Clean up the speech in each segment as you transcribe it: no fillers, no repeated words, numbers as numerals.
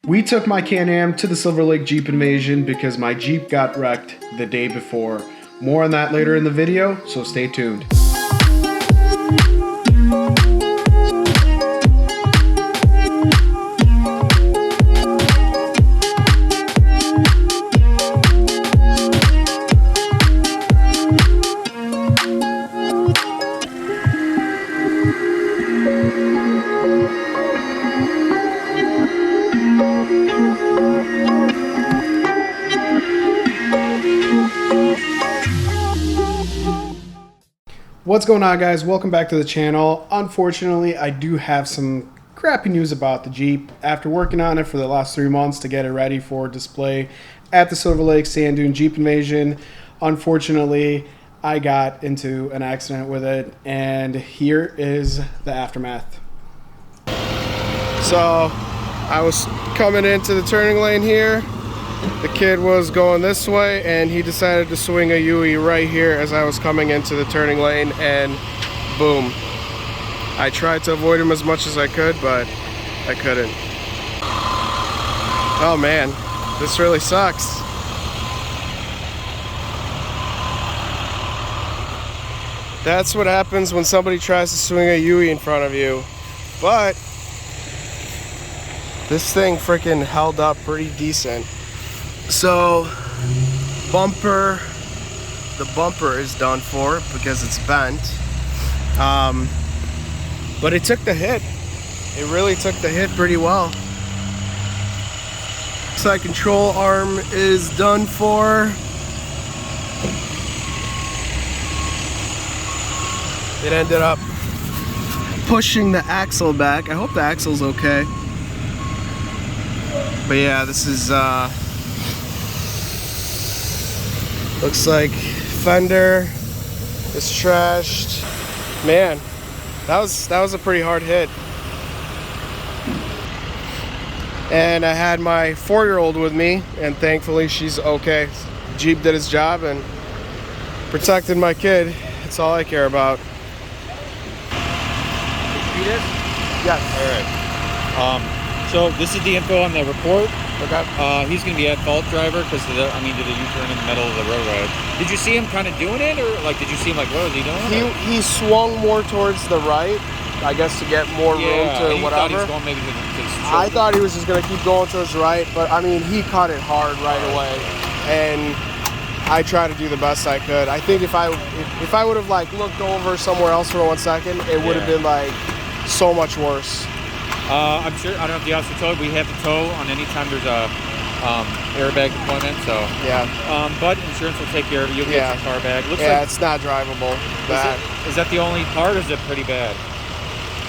We took my Can-Am to the Silver Lake Jeep Invasion because my Jeep got wrecked the day before. More on that later in the video, so stay tuned. What's going on, guys? Welcome back to the channel. Unfortunately, I do have some crappy news about the Jeep. After working on it for the last 3 months to get it ready for display at the Silver Lake Sand Dune Jeep Invasion, unfortunately, I got into an accident with it, and here is the aftermath. So, I was coming into the turning lane here. The kid was going this way and he decided to swing a Yui right here as I was coming into the turning lane, and boom. I tried to avoid him as much as I could, but I couldn't. Oh man, this really sucks. That's what happens when somebody tries to swing a Yui in front of you. But this thing freaking held up pretty decent. So, the bumper is done for because it's bent. But it took the hit. It really took the hit pretty well. Looks like control arm is done for. It ended up pushing the axle back. I hope the axle's okay. But yeah, this is looks like fender is trashed. Man, that was a pretty hard hit. And I had my 4-year-old with me, and thankfully she's okay. Jeep did its job and protected my kid. That's all I care about. Yes. All right. So this is the info on the report. Okay. He's going to be at fault, driver, because did a U-turn in the middle of the road. Did you see him kind of doing it, or like did you see him like what was he doing? He swung more towards the right, I guess, to get more room to whatever. Thought he was going maybe to I thought he was just going to keep going towards the right, but I mean he cut it hard right away, and I tried to do the best I could. I think if I would have like looked over somewhere else for 1 second, it would have been like so much worse. I'm sure, I don't know if the officer told, we have to tow on any time there's a airbag deployment, so. Yeah. But insurance will take care of it. You'll get your car back. Looks like it's not drivable. Is that the only part, or is it pretty bad?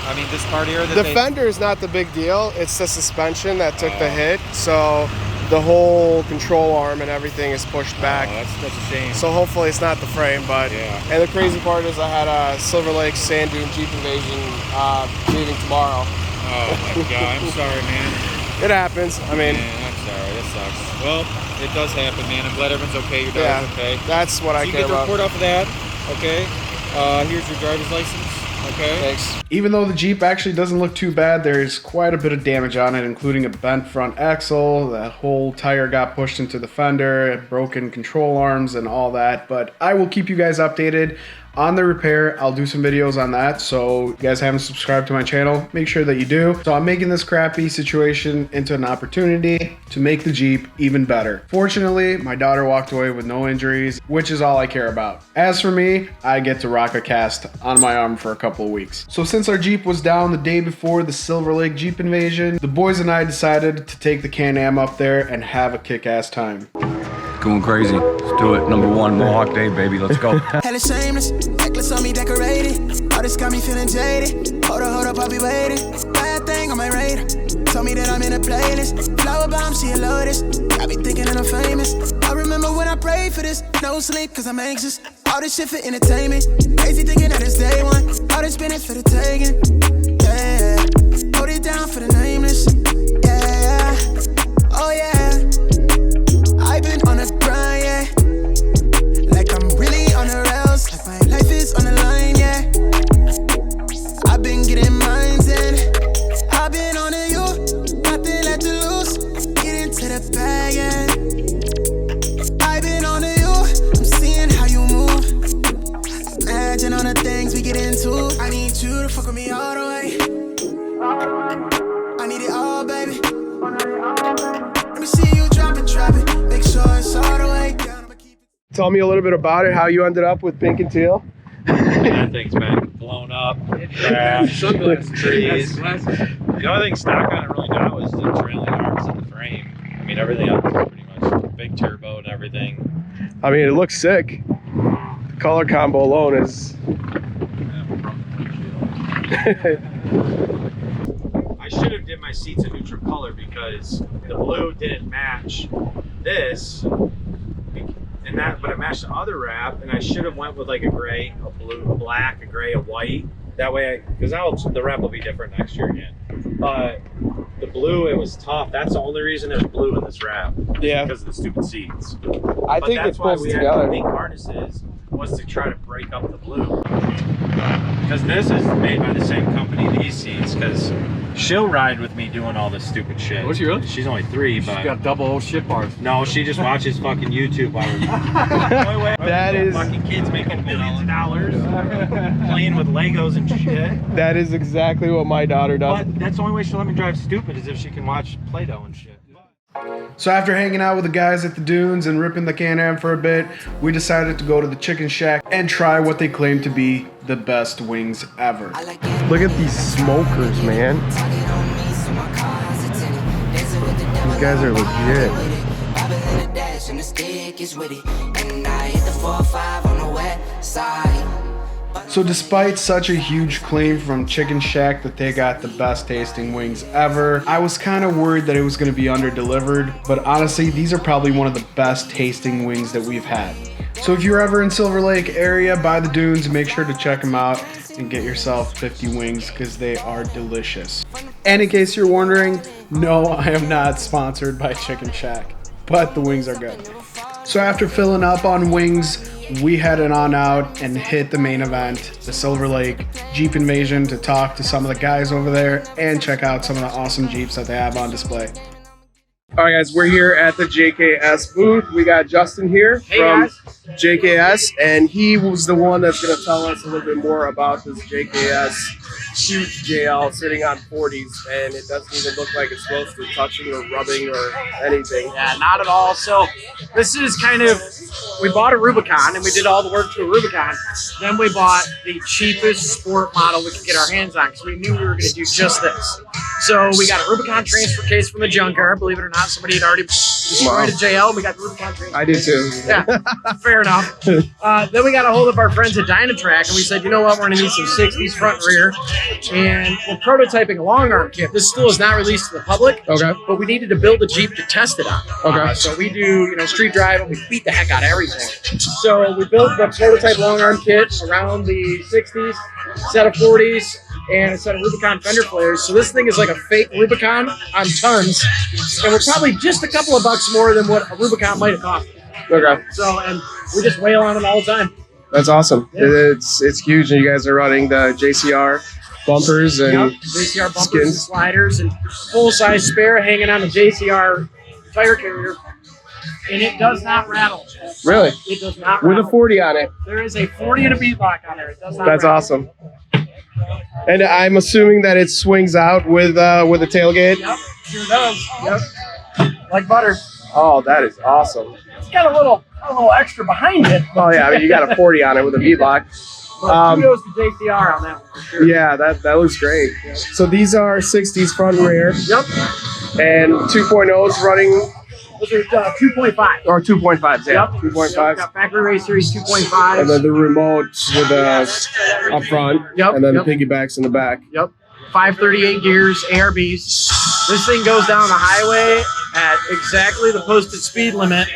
I mean, this part here? The fender is not the big deal. It's the suspension that took the hit, so the whole control arm and everything is pushed back. That's a shame. So hopefully it's not the frame, but and the crazy part is I had a Silver Lake Sand Dune Jeep Invasion leaving tomorrow. Oh my god, I'm sorry, man. It happens. I mean, man, I'm sorry. That sucks. Well, it does happen, man. I'm glad everyone's okay. Your daughter's okay. That's what I care about. You get the report off of that. Okay. Here's your driver's license. Okay. Thanks. Even though the Jeep actually doesn't look too bad, there's quite a bit of damage on it, including a bent front axle. The whole tire got pushed into the fender, broken control arms, and all that. But I will keep you guys updated on the repair. I'll do some videos on that, so if you guys haven't subscribed to my channel, make sure that you do. So I'm making this crappy situation into an opportunity to make the Jeep even better. Fortunately, my daughter walked away with no injuries, which is all I care about. As for me, I get to rock a cast on my arm for a couple of weeks. So since our Jeep was down the day before the Silver Lake Jeep Invasion, the boys and I decided to take the Can-Am up there and have a kick-ass time. Going crazy. Let's do it. #1 Mohawk Day, baby. Let's go. Hella shameless, necklace on me decorated. All this got me feeling jaded. Hold up, I'll be waiting. Bad thing on my radar. Told me that I'm in a playlist. Flower bomb, she a lotus. Got me thinking that I'm famous. I remember when I prayed for this. No sleep, cause I'm anxious. All this shit for entertainment. Crazy thinking that it's day one. All this spinning for the taking. Yeah. Hold it down for the nameless. Yeah. Oh yeah. I've been on a grind, yeah. Like I'm really on the rails. Like my life is on the line, yeah. I've been getting mines in. I've been on a you, nothing left to lose. Tell me a little bit about it, how you ended up with pink and teal. That thing's been blown up, crashed, trees. The only thing stock on it really now is the trailing arms and the frame. I mean, everything else is pretty much big turbo and everything. I mean, it looks sick. The color combo alone is... I should have did my seats a neutral color because the blue didn't match this, and that, but it matched the other wrap, and I should have went with like a gray, a blue, a black, a gray, a white. That way, because now the wrap will be different next year again. But the blue, it was tough. That's the only reason there's blue in this wrap. Yeah. Because of the stupid seats. I think that's it why pulls we together. had pink harnesses, was to try to break up the blue. Because this is made by the same company, these seats, because she'll ride with me doing all this stupid shit. Was she really? She's only 3, but... She's got double shit bars. No, she just watches fucking YouTube while we're... That is... Fucking kids making millions of dollars, playing with Legos and shit. That is exactly what my daughter does. But that's the only way she'll let me drive stupid is if she can watch Play-Doh and shit. So after hanging out with the guys at the dunes and ripping the Can-Am for a bit, we decided to go to the Chicken Shack and try what they claim to be the best wings ever. Look at these smokers, man. These guys are legit. So despite such a huge claim from Chicken Shack that they got the best tasting wings ever, I was kind of worried that it was going to be under-delivered, but honestly, these are probably one of the best tasting wings that we've had. So if you're ever in Silver Lake area by the dunes, make sure to check them out and get yourself 50 wings because they are delicious. And in case you're wondering, no, I am not sponsored by Chicken Shack, but the wings are good. So after filling up on wings, we headed on out and hit the main event, the Silver Lake Jeep Invasion, to talk to some of the guys over there and check out some of the awesome Jeeps that they have on display. All right, guys, we're here at the JKS booth. We got Justin here from JKS, and he was the one that's going to tell us a little bit more about this JKS huge JL sitting on 40s, and it doesn't even look like it's close to touching or rubbing or anything. Yeah, not at all. So this is kind of, we bought a Rubicon and we did all the work to a Rubicon. Then we bought the cheapest sport model we could get our hands on because we knew we were going to do just this. So we got a Rubicon transfer case from the junkyard. Believe it or not, somebody had already destroyed a JL. We got the Rubicon transfer. I did too. Yeah, fair enough. Then we got a hold of our friends at Dynatrack and we said, you know what, we're going to need some 60s front and rear. And we're prototyping a long arm kit. This still is not released to the public. Okay. But we needed to build a Jeep to test it on. Okay. So we do, street drive and we beat the heck out of everything. So we built the prototype long arm kit around the 60s, set of 40s, and a set of Rubicon fender flares. So this thing is like a fake Rubicon on tons. And we're probably just a couple of bucks more than what a Rubicon might have cost. Okay. So, and we just wail on it all the time. That's awesome. Yeah. It's huge, and you guys are running the JCR bumpers and JCR bumpers skins. and sliders and full-size spare hanging on the JCR tire carrier. And it does not rattle. Really? It does not With rattle. a 40 on it. There is a 40 and a beat lock on there. It does not That's rattle. awesome. And I'm assuming that it swings out with a tailgate. Yep, sure does. Yep. Like butter. Oh, that is awesome. It's got a little extra behind it. Oh yeah, I mean you got a 40 on it with a V-lock. But kudos to JCR on that one for sure. Yeah, that looks great. So these are 60s front and rear. Yep. And 2.0s running, Those are 2.5. or 2.5s, yeah. Yep. 2.5s. Got factory race series 2.5. And then the remote with up front. Yep, And then yep. the piggybacks in the back. Yep. 538 gears, ARBs. This thing goes down the highway at exactly the posted speed limit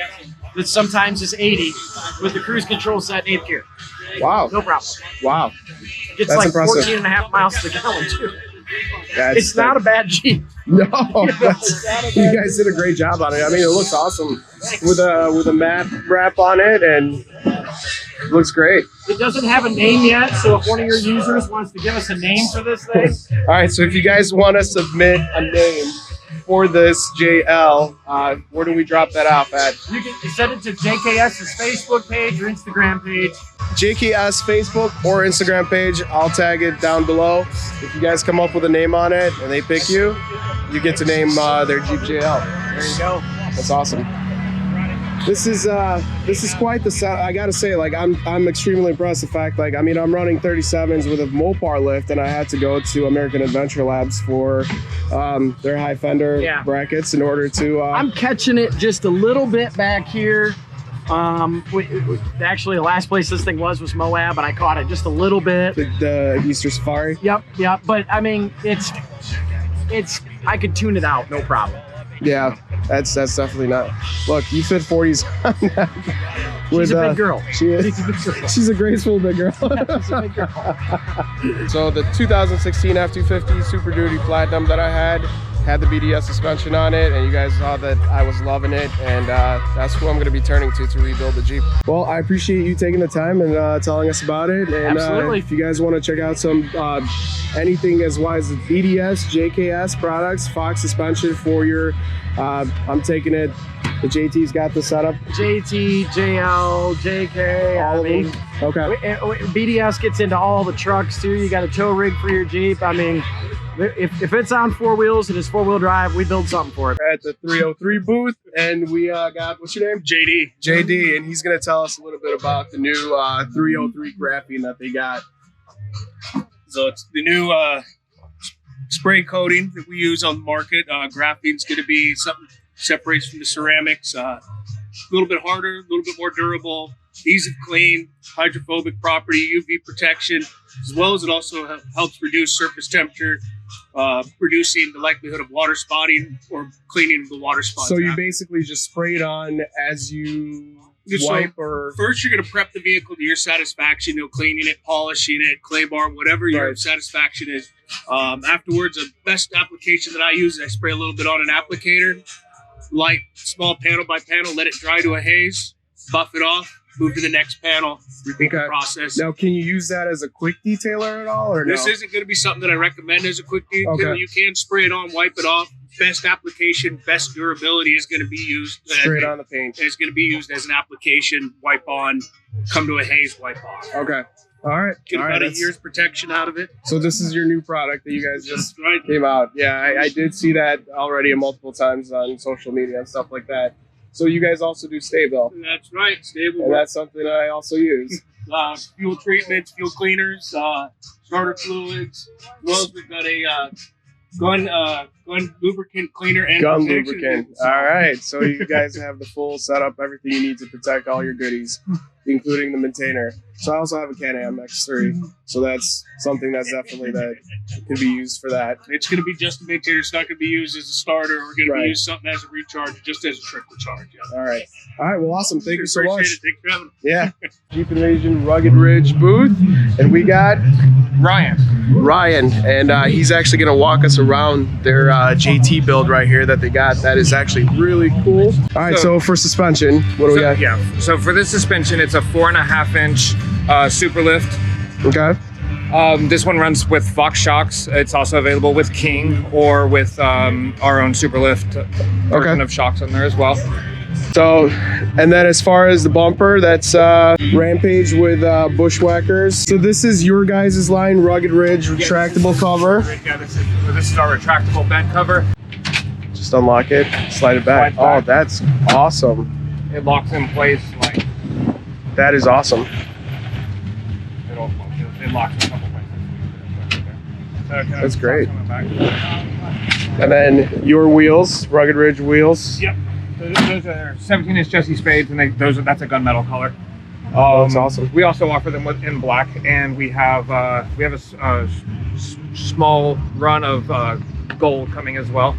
that sometimes is 80 with the cruise control set in 8th gear. Wow. No problem. Wow. It's That's like impressive. 14 and a half miles to the gallon too. That's, It's not a bad Jeep. No, you guys did a great job on it. I mean, it looks awesome with a map wrap on it, and it looks great. It doesn't have a name yet, so if one of your users wants to give us a name for this thing, All right, so if you guys want to submit a name for this JL, where do we drop that off at? you can send it to JKS's Facebook page or Instagram page. JKS Facebook or Instagram page. I'll tag it down below. If you guys come up with a name on it and they pick you, you get to name their Jeep JL. There you go. That's awesome. This is quite the set. I gotta say, like, I'm extremely impressed. The fact, like, I mean, I'm running 37s with a Mopar lift, and I had to go to American Adventure Labs for their high fender brackets in order to. I'm catching it just a little bit back here. Actually, the last place this thing was Moab, and I caught it just a little bit. The Easter Safari. Yep. But I mean, it's. I could tune it out, no problem. Yeah, that's definitely not. Look, you fit 40s. She's a big girl. She is. She's a graceful big girl. She's a big girl. So the 2016 F250 Super Duty Platinum that I had the BDS suspension on it, and you guys saw that I was loving it, and that's who I'm going to be turning to rebuild the Jeep. Well, I appreciate you taking the time and telling us about it. And absolutely. If you guys want to check out some anything as wise as BDS, JKS products, Fox suspension for your, I'm taking it. The JT's got the setup. JT, JL, JK. All of them. Okay. BDS gets into all the trucks too. You got a tow rig for your Jeep. I mean, if it's on 4 wheels and it's 4-wheel drive, we build something for it. At the 303 booth, and we got, what's your name? JD. JD, and he's going to tell us a little bit about the new 303 graphene that they got. So it's the new spray coating that we use on the market. Graphene's going to be something separates from the ceramics. A little bit harder, a little bit more durable, easy to clean, hydrophobic property, UV protection, as well as it also helps reduce surface temperature, reducing the likelihood of water spotting or cleaning of the water spots. So you basically just spray it on as you wipe, or first you're going to prep the vehicle to your satisfaction, cleaning it, polishing it, clay bar, whatever your satisfaction is. Afterwards, the best application that I use is I spray a little bit on an applicator, light small panel by panel, let it dry to a haze, buff it off, move to the next panel, repeat the process. Now, can you use that as a quick detailer at all, or this no? isn't going to be something that I recommend as a quick detailer. You can spray it on, wipe it off. Best application, best durability is going to be used straight on the paint. It's going to be used as an application, wipe on, come to a haze, wipe off. Okay. All right. Get about a year's protection out of it. So this is your new product that you guys just came out. Yeah, I did see that already multiple times on social media and stuff like that. So you guys also do Stable. That's right, Stable. And that's something I also use. Fuel treatments, fuel cleaners, starter fluids. As well as we've got a gun lubricant cleaner and gun lubricant. All right, so you guys have the full setup, everything you need to protect all your goodies, including the maintainer. So I also have a Can-Am X3, so that's something that's definitely that can be used for that. It's going to be just a maintainer. It's not going to be used as a starter. We're going to be used something as a recharge, just as a trickle charge. Yeah. All right. Well, awesome. Thank you so much. Appreciate it. Thanks for having me. Yeah. Jeep Invasion Rugged Ridge booth, and we got Ryan, and he's actually going to walk us around their JT build right here that they got. That is actually really cool. All right, so for suspension, what do we got? Yeah, so for this suspension, it's a 4.5-inch super lift. Okay. This one runs with Fox shocks. It's also available with King or with our own super lift version of shocks on there as well. So, and then as far as the bumper, that's Rampage with Bushwhackers. So this is your guys' line, Rugged Ridge retractable cover. Yeah, this is our retractable bed cover. Just unlock it, slide it back. Oh, that's awesome. It locks in place like. That is awesome. It locks in a couple places. That's great. And then your wheels, Rugged Ridge wheels. Yep. Those are 17-inch Jesse Spades, and that's a gunmetal color. That's awesome. We also offer them in black, and we have a small run of gold coming as well.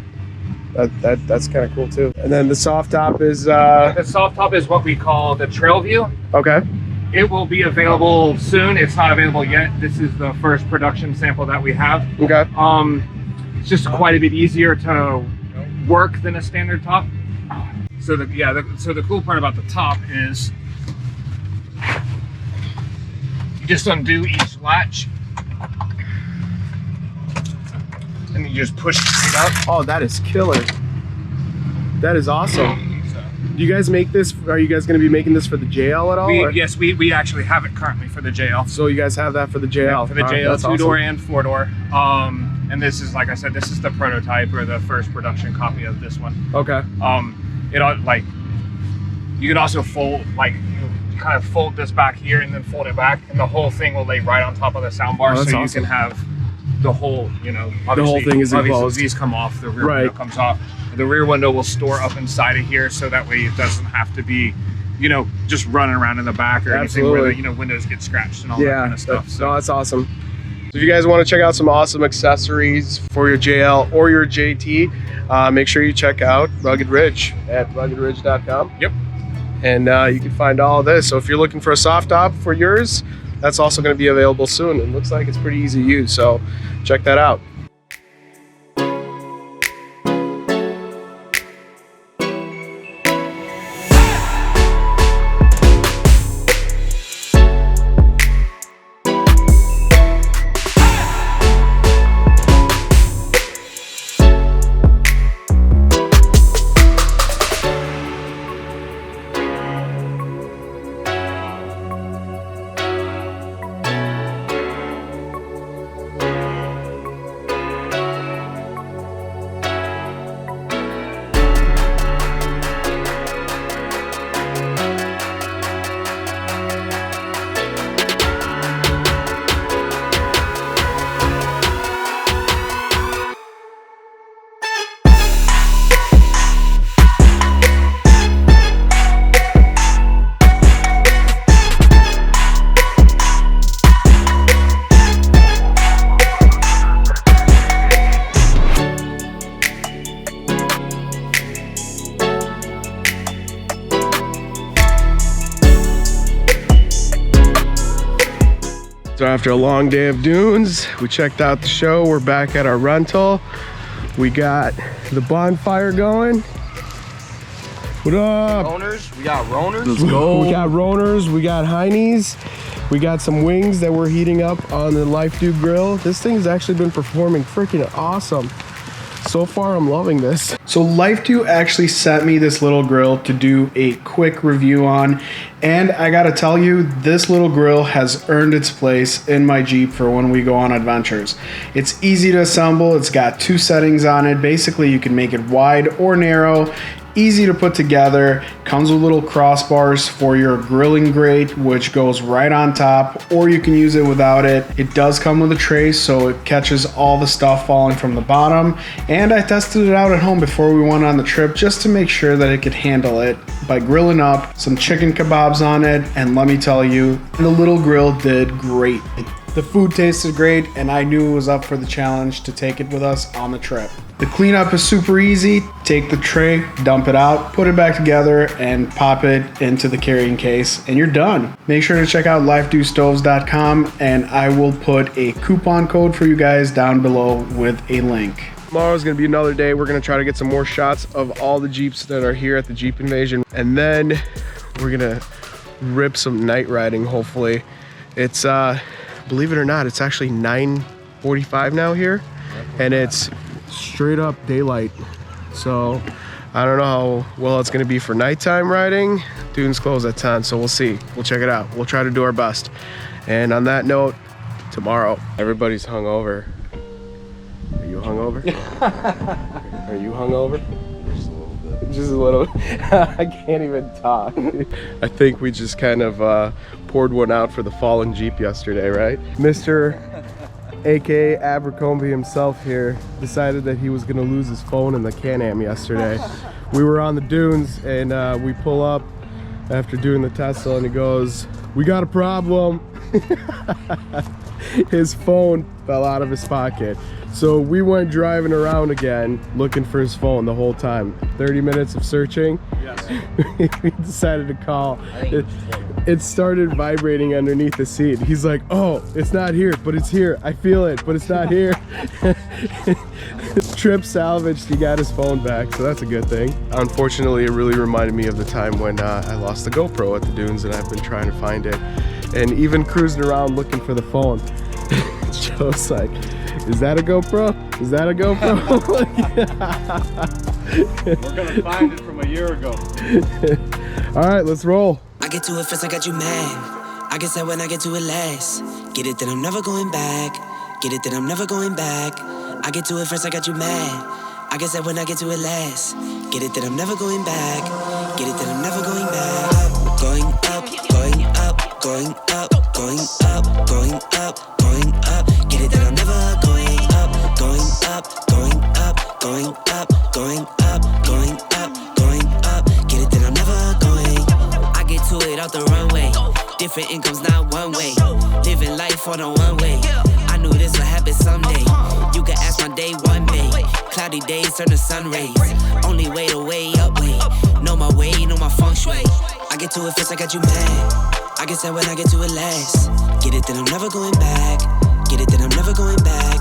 That's kind of cool too. And then the soft top is the soft top is what we call the Trail View. Okay. It will be available soon. It's not available yet. This is the first production sample that we have. Okay. It's just quite a bit easier to work than a standard top. So the cool part about the top is you just undo each latch and you just push straight up. Oh, that is killer. That is awesome. Do you guys make this? Are you guys going to be making this for the JL at all? Yes, we actually have it currently for the JL. So you guys have that for the JL? Yeah, for the JL, 2-door and 4-door. And this is, like I said, this is the prototype or the first production copy of this one. Okay. You could also fold, like, you kind of fold this back here and then fold it back, and the whole thing will lay right on top of the sound bar, so you can have the whole, you know, the whole thing is enclosed. These come off, the rear window comes off. The rear window will store up inside of here, so that way it doesn't have to be, you know, just running around in the back or anything where the, you know, windows get scratched and all that kind of stuff. So that's awesome. So if you guys want to check out some awesome accessories for your JL or your JT, make sure you check out Rugged Ridge at ruggedridge.com. Yep. And you can find all of this. So if you're looking for a soft top for yours, that's also going to be available soon. It looks like it's pretty easy to use, so check that out. So after a long day of dunes, we checked out the show. We're back at our rental. We got the bonfire going. What up? Roners, we got Roners. Let's go. We got Roners, we got Heinies. We got some wings that we're heating up on the LIFEDOO Grill. This thing's actually been performing freaking awesome. So far, I'm loving this. So LIFEDOO actually sent me this little grill to do a quick review on, and I gotta tell you, this little grill has earned its place in my Jeep for when we go on adventures. It's easy to assemble, it's got 2 settings on it. Basically, you can make it wide or narrow. Easy to put together, comes with little crossbars for your grilling grate, which goes right on top, or you can use it without it. It does come with a tray, so it catches all the stuff falling from the bottom. And I tested it out at home before we went on the trip just to make sure that it could handle it by grilling up some chicken kebabs on it. And let me tell you, the little grill did great. The food tasted great, and I knew it was up for the challenge to take it with us on the trip. The cleanup is super easy. Take the tray, dump it out, put it back together, and pop it into the carrying case, and you're done. Make sure to check out lifedoostoves.com, and I will put a coupon code for you guys down below with a link. Tomorrow's gonna be another day. We're gonna try to get some more shots of all the Jeeps that are here at the Jeep Invasion, and then we're gonna rip some night riding, hopefully. It's believe it or not, it's actually 9:45 now here, and it's straight up daylight. So I don't know how well it's gonna be for nighttime riding. Dunes close at 10, so we'll see. We'll check it out. We'll try to do our best. And on that note, tomorrow. Everybody's hungover. Are you hungover? Are you hungover? Just a little. I can't even talk. I think we just kind of poured one out for the fallen Jeep yesterday, right? Mr. aka Abercrombie himself here decided that he was gonna lose his phone in the Can-Am yesterday. We were on the dunes and we pull up after doing the Tesla and he goes, "We got a problem." His phone fell out of his pocket. So we went driving around again looking for his phone the whole time. 30 minutes of searching. Yes. We decided to call. It started vibrating underneath the seat. He's like, "Oh, it's not here, but it's here. I feel it, but it's not here." Trip salvaged, he got his phone back, so that's a good thing. Unfortunately, it really reminded me of the time when I lost the GoPro at the dunes and I've been trying to find it. And even cruising around looking for the phone. Joe's like, "Is that a GoPro? Is that a GoPro?" We're gonna find it from a year ago. All right, let's roll. I get to it first, I got you mad. I get sad when I get to it last. Get it that I'm never going back. Get it that I'm never going back. I get to it first, I got you mad. I get sad when I get to it last. Get it that I'm never going back. Get it, then I'm never going back. Going up, going up, going up, going up, going up, going up. Get it, then I'm never going up, going up, going up, going up, going up, going up, going up. Get it, then I'm never going. I get to it out the runway. Different incomes, not one way. Living life on a one way. I knew this would happen someday. You can ask my day one day. Cloudy days turn to sun rays. Only way to way up way. Know my way, know my feng shui. I get to it first, I got you mad. I get sad when I get to it last. Get it, then I'm never going back. Get it, then I'm never going back.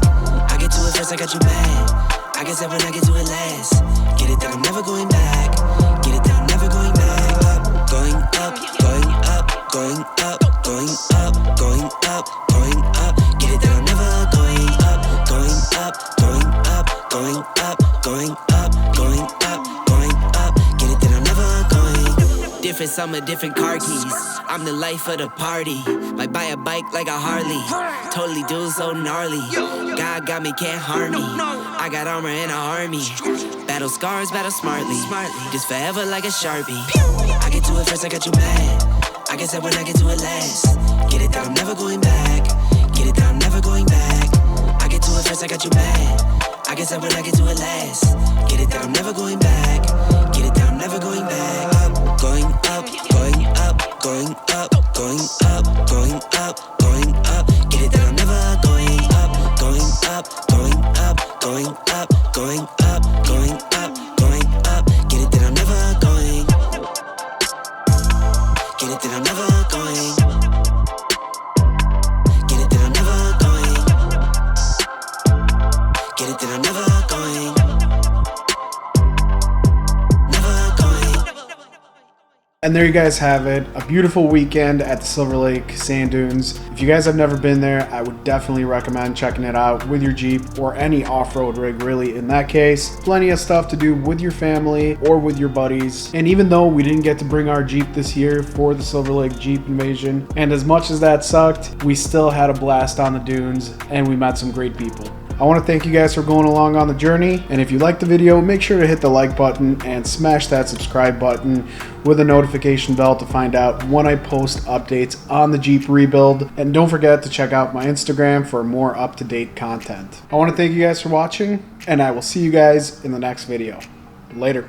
I get to it first, I got you mad. I get sad when I get to it last. Get it, then I'm never going back. Get it, then I'm never going back. Going up, going up, going up, going up, going up, going up. Get it, then I'm never going up, going up, going up, going up, going up, going up, going up. Get it, then I'm never going. Different summer, different car keys. I'm the life of the party. Might buy a bike like a Harley. Totally do so gnarly. God got me, can't harm me. I got armor and an army. Battle scars, battle smartly. Just forever like a Sharpie. I get to it first, I got you mad. I guess that when I get to it last. Get it, that I'm never going back. Get it, that I'm never going back. I get to it first, I got you mad. I guess that when I get to it last. Get it, that I'm never going back. Get it, that I'm never going back. Going up, going up, going up, going up, going up, going up. Get it, that I'm never going up, going up, going up, going up, going up, going up, going up. Get it, that I'm never going. Get it, that I'm never going. Get it, that I'm never going. Get it, that I'm never going. Never going. And there you guys have it, a beautiful weekend at the Silver Lake Sand Dunes. If you guys have never been there, I would definitely recommend checking it out with your Jeep or any off-road rig really in that case. Plenty of stuff to do with your family or with your buddies. And even though we didn't get to bring our Jeep this year for the Silver Lake Jeep Invasion, and as much as that sucked, we still had a blast on the dunes and we met some great people. I want to thank you guys for going along on the journey, and if you liked the video, make sure to hit the like button and smash that subscribe button with a notification bell to find out when I post updates on the Jeep rebuild, and don't forget to check out my Instagram for more up-to-date content. I want to thank you guys for watching, and I will see you guys in the next video. Later.